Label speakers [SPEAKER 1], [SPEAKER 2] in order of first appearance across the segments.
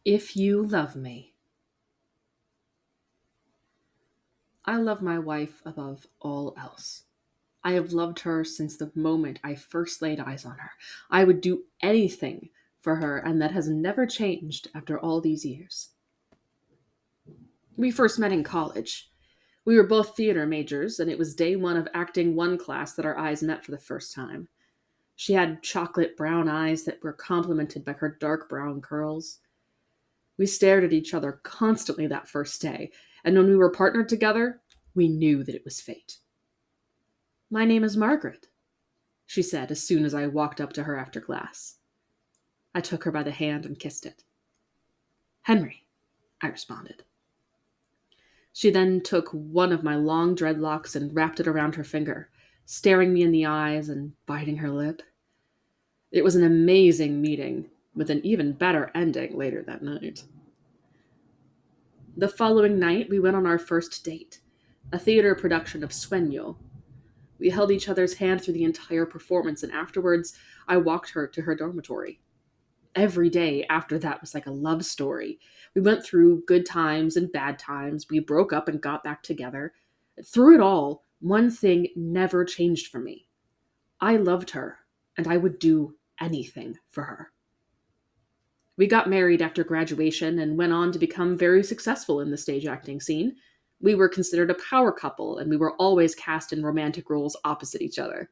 [SPEAKER 1] If you love me. I love my wife above all else. I have loved her since the moment I first laid eyes on her. I would do anything for her, and that has never changed after all these years. We first met in college. We were both theater majors, and it was day one of acting one class that our eyes met for the first time. She had chocolate brown eyes that were complemented by her dark brown curls. We stared at each other constantly that first day, and when we were partnered together, we knew that it was fate. "My name is Margaret," she said as soon as I walked up to her after class. I took her by the hand and kissed it. "Henry," I responded. She then took one of my long dreadlocks and wrapped it around her finger, staring me in the eyes and biting her lip. It was an amazing meeting, with an even better ending later that night. The following night, we went on our first date, a theater production of Sueño. We held each other's hand through the entire performance, and afterwards, I walked her to her dormitory. Every day after that was like a love story. We went through good times and bad times. We broke up and got back together. Through it all, one thing never changed for me. I loved her, and I would do anything for her. We got married after graduation and went on to become very successful in the stage acting scene. We were considered a power couple, and we were always cast in romantic roles opposite each other.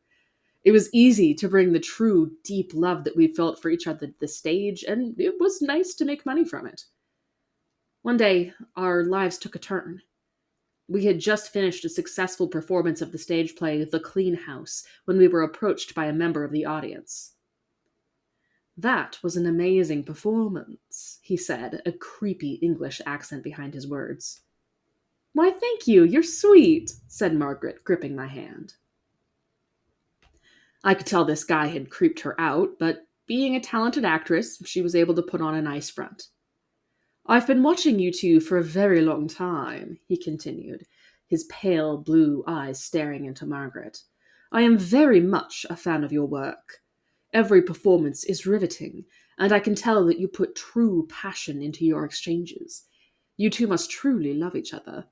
[SPEAKER 1] It was easy to bring the true, deep love that we felt for each other to the stage, and it was nice to make money from it. One day, our lives took a turn. We had just finished a successful performance of the stage play The Clean House when we were approached by a member of the audience. "That was an amazing performance," he said, a creepy English accent behind his words. "Why, thank you, you're sweet," said Margaret, gripping my hand. I could tell this guy had creeped her out, but being a talented actress, she was able to put on a nice front. "I've been watching you two for a very long time," he continued, his pale blue eyes staring into Margaret. "I am very much a fan of your work. Every performance is riveting, and I can tell that you put true passion into your exchanges. You two must truly love each other."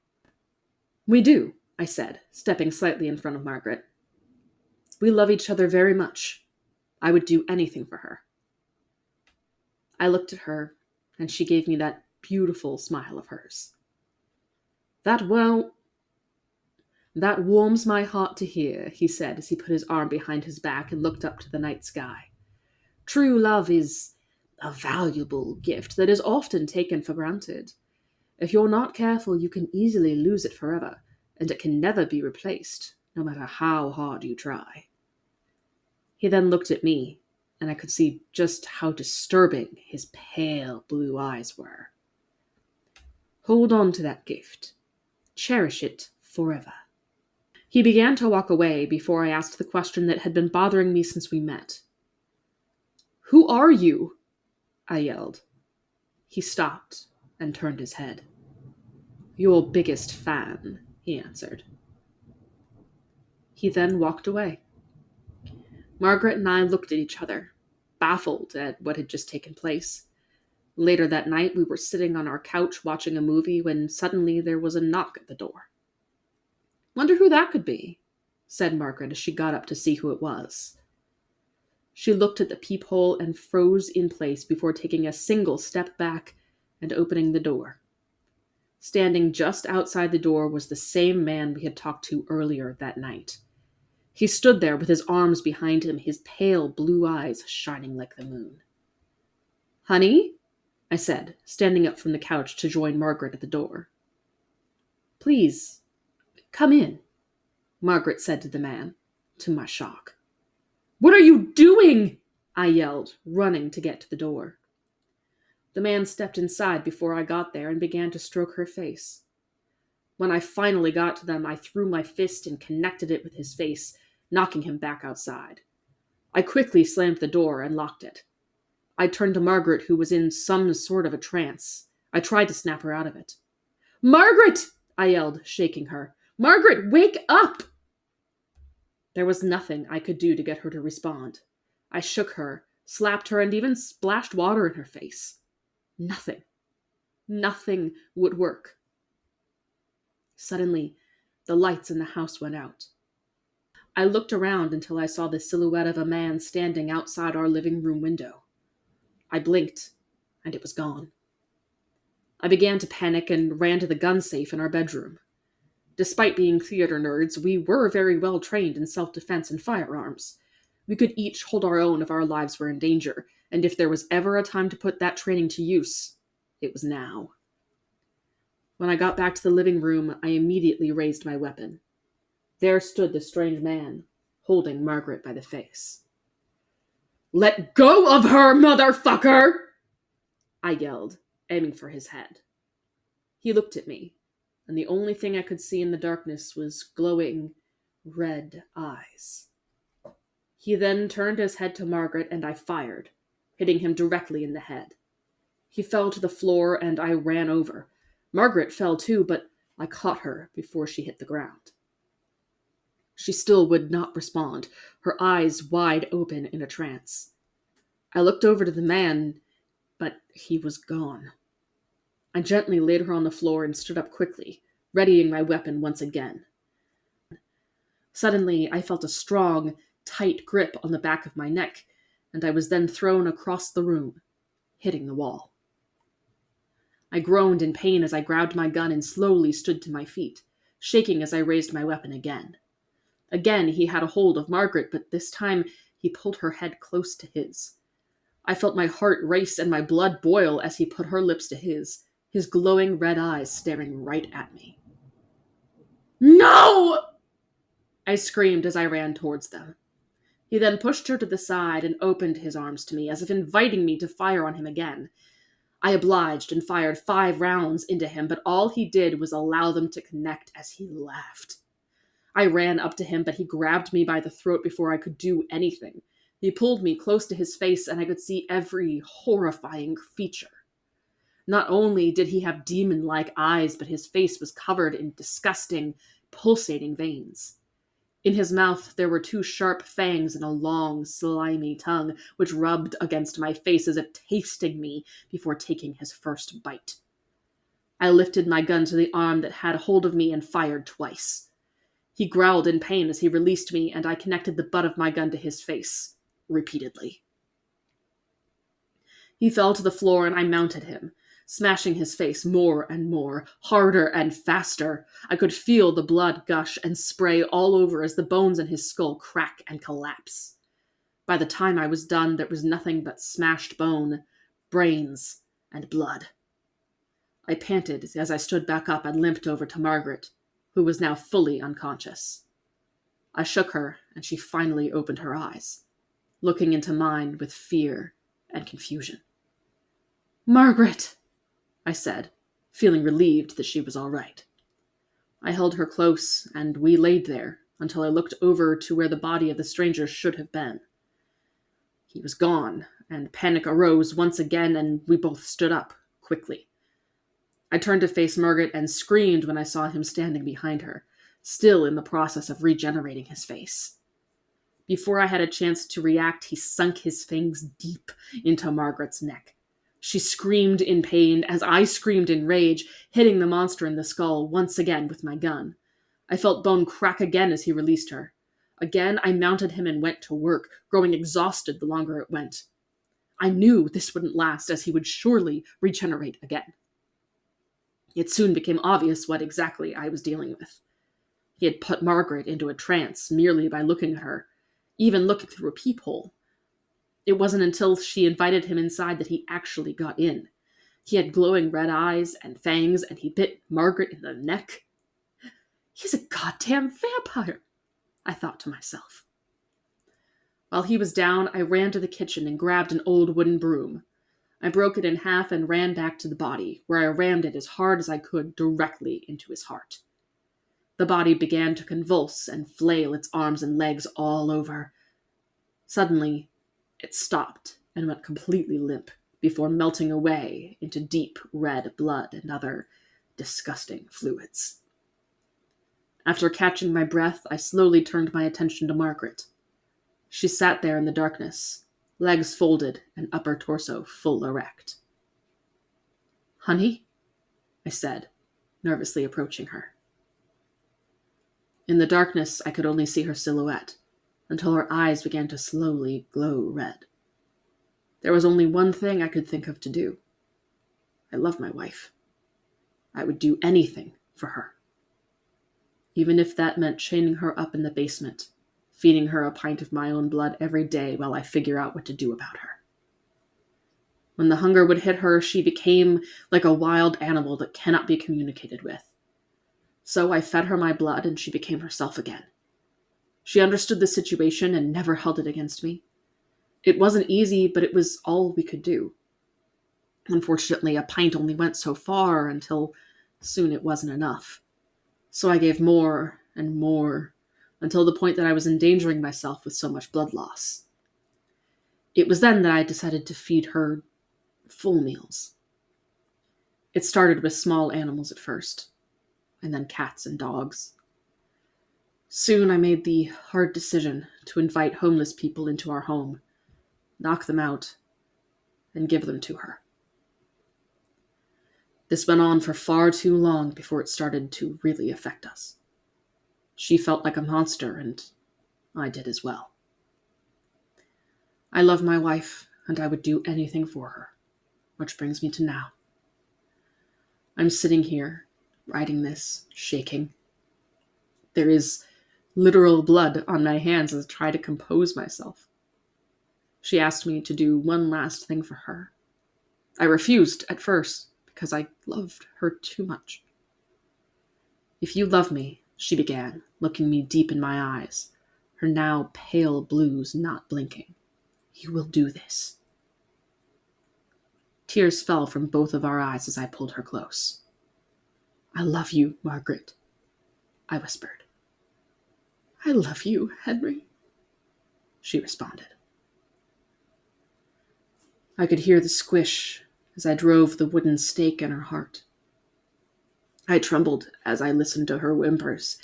[SPEAKER 1] "We do," I said, stepping slightly in front of Margaret. "We love each other very much. I would do anything for her." I looked at her, and she gave me that beautiful smile of hers. Well, that warms my heart to hear," he said as he put his arm behind his back and looked up to the night sky. "True love is a valuable gift that is often taken for granted. If you're not careful, you can easily lose it forever, and it can never be replaced, no matter how hard you try." He then looked at me, and I could see just how disturbing his pale blue eyes were. "Hold on to that gift. Cherish it forever." He began to walk away before I asked the question that had been bothering me since we met. "Who are you?" I yelled. He stopped and turned his head. "Your biggest fan," he answered. He then walked away. Margaret and I looked at each other, baffled at what had just taken place. Later that night, we were sitting on our couch watching a movie when suddenly there was a knock at the door. "Wonder who that could be," said Margaret as she got up to see who it was. She looked at the peephole and froze in place before taking a single step back and opening the door. Standing just outside the door was the same man we had talked to earlier that night. He stood there with his arms behind him, his pale blue eyes shining like the moon. "Honey?" I said, standing up from the couch to join Margaret at the door. "Please, come in," Margaret said to the man, to my shock. "What are you doing?" I yelled, running to get to the door. The man stepped inside before I got there and began to stroke her face. When I finally got to them, I threw my fist and connected it with his face, knocking him back outside. I quickly slammed the door and locked it. I turned to Margaret, who was in some sort of a trance. I tried to snap her out of it. "Margaret!" I yelled, shaking her. "Margaret, wake up!" There was nothing I could do to get her to respond. I shook her, slapped her, and even splashed water in her face. Nothing. Nothing would work. Suddenly, the lights in the house went out. I looked around until I saw the silhouette of a man standing outside our living room window. I blinked, and it was gone. I began to panic and ran to the gun safe in our bedroom. Despite being theater nerds, we were very well trained in self-defense and firearms. We could each hold our own if our lives were in danger, and if there was ever a time to put that training to use, it was now. When I got back to the living room, I immediately raised my weapon. There stood the strange man, holding Margaret by the face. "Let go of her, motherfucker!" I yelled, aiming for his head. He looked at me, and the only thing I could see in the darkness was glowing red eyes. He then turned his head to Margaret, and I fired, hitting him directly in the head. He fell to the floor, and I ran over. Margaret fell too, but I caught her before she hit the ground. She still would not respond, her eyes wide open in a trance. I looked over to the man, but he was gone. I gently laid her on the floor and stood up quickly, readying my weapon once again. Suddenly, I felt a strong, tight grip on the back of my neck, and I was then thrown across the room, hitting the wall. I groaned in pain as I grabbed my gun and slowly stood to my feet, shaking as I raised my weapon again. Again, he had a hold of Margaret, but this time he pulled her head close to his. I felt my heart race and my blood boil as he put her lips to his glowing red eyes staring right at me. "No!" I screamed as I ran towards them. He then pushed her to the side and opened his arms to me, as if inviting me to fire on him again. I obliged and fired 5 rounds into him, but all he did was allow them to connect as he laughed. I ran up to him, but he grabbed me by the throat before I could do anything. He pulled me close to his face, and I could see every horrifying feature. Not only did he have demon-like eyes, but his face was covered in disgusting, pulsating veins. In his mouth there were 2 sharp fangs and a long, slimy tongue, which rubbed against my face as if tasting me before taking his first bite. I lifted my gun to the arm that had hold of me and fired twice. He growled in pain as he released me, and I connected the butt of my gun to his face, repeatedly. He fell to the floor, and I mounted him, smashing his face more and more, harder and faster. I could feel the blood gush and spray all over as the bones in his skull crack and collapse. By the time I was done, there was nothing but smashed bone, brains, and blood. I panted as I stood back up and limped over to Margaret, who was now fully unconscious. I shook her, and she finally opened her eyes, looking into mine with fear and confusion. "Margaret!" I said, feeling relieved that she was all right. I held her close, and we laid there until I looked over to where the body of the stranger should have been. He was gone, and panic arose once again, and we both stood up, quickly. I turned to face Margaret and screamed when I saw him standing behind her, still in the process of regenerating his face. Before I had a chance to react, he sunk his fangs deep into Margaret's neck. She screamed in pain as I screamed in rage, hitting the monster in the skull once again with my gun. I felt bone crack again as he released her. Again, I mounted him and went to work, growing exhausted the longer it went. I knew this wouldn't last, as he would surely regenerate again. It soon became obvious what exactly I was dealing with. He had put Margaret into a trance merely by looking at her, even looking through a peephole. It wasn't until she invited him inside that he actually got in. He had glowing red eyes and fangs, and he bit Margaret in the neck. "He's a goddamn vampire," I thought to myself. While he was down, I ran to the kitchen and grabbed an old wooden broom. I broke it in half and ran back to the body, where I rammed it as hard as I could directly into his heart. The body began to convulse and flail its arms and legs all over. Suddenly, it stopped and went completely limp before melting away into deep red blood and other disgusting fluids. After catching my breath, I slowly turned my attention to Margaret. She sat there in the darkness, legs folded and upper torso full erect. "Honey?" I said, nervously approaching her. In the darkness, I could only see her silhouette, until her eyes began to slowly glow red. There was only one thing I could think of to do. I love my wife. I would do anything for her. Even if that meant chaining her up in the basement, feeding her a pint of my own blood every day while I figure out what to do about her. When the hunger would hit her, she became like a wild animal that cannot be communicated with. So I fed her my blood and she became herself again. She understood the situation and never held it against me. It wasn't easy, but it was all we could do. Unfortunately, a pint only went so far until soon it wasn't enough. So I gave more and more until the point that I was endangering myself with so much blood loss. It was then that I decided to feed her full meals. It started with small animals at first, and then cats and dogs. Soon I made the hard decision to invite homeless people into our home, knock them out, and give them to her. This went on for far too long before it started to really affect us. She felt like a monster, and I did as well. I love my wife, and I would do anything for her, which brings me to now. I'm sitting here, writing this, shaking. There is literal blood on my hands as I try to compose myself. She asked me to do one last thing for her. I refused at first because I loved her too much. If you love me, she began, looking me deep in my eyes, her now pale blues not blinking, you will do this. Tears fell from both of our eyes as I pulled her close. I love you, Margaret, I whispered. I love you, Henry, she responded. I could hear the squish as I drove the wooden stake in her heart. I trembled as I listened to her whimpers,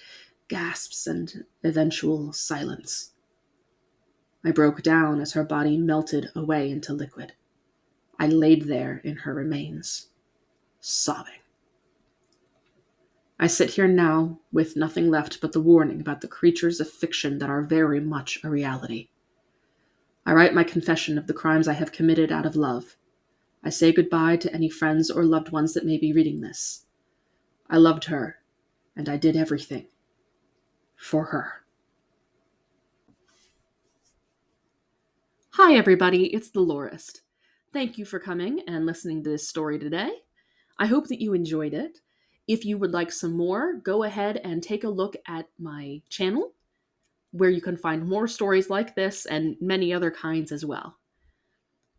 [SPEAKER 1] gasps, and eventual silence. I broke down as her body melted away into liquid. I laid there in her remains, sobbing. I sit here now with nothing left but the warning about the creatures of fiction that are very much a reality. I write my confession of the crimes I have committed out of love. I say goodbye to any friends or loved ones that may be reading this. I loved her, and I did everything for her. Hi, everybody. It's the Lorist. Thank you for coming and listening to this story today. I hope that you enjoyed it. If you would like some more, go ahead and take a look at my channel, where you can find more stories like this and many other kinds as well.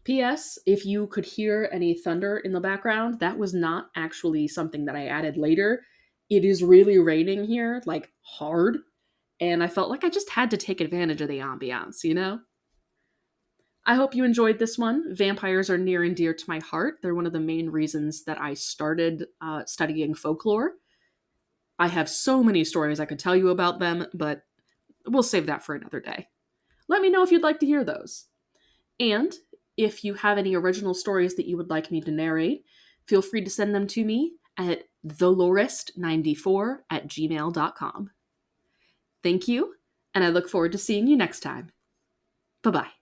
[SPEAKER 1] P.S. If you could hear any thunder in the background, that was not actually something that I added later. It is really raining here, like hard, and I felt like I just had to take advantage of the ambiance, you know? I hope you enjoyed this one. Vampires are near and dear to my heart. They're one of the main reasons that I started studying folklore. I have so many stories I could tell you about them, but we'll save that for another day. Let me know if you'd like to hear those. And if you have any original stories that you would like me to narrate, feel free to send them to me at thelorist94@gmail.com. Thank you, and I look forward to seeing you next time. Bye-bye.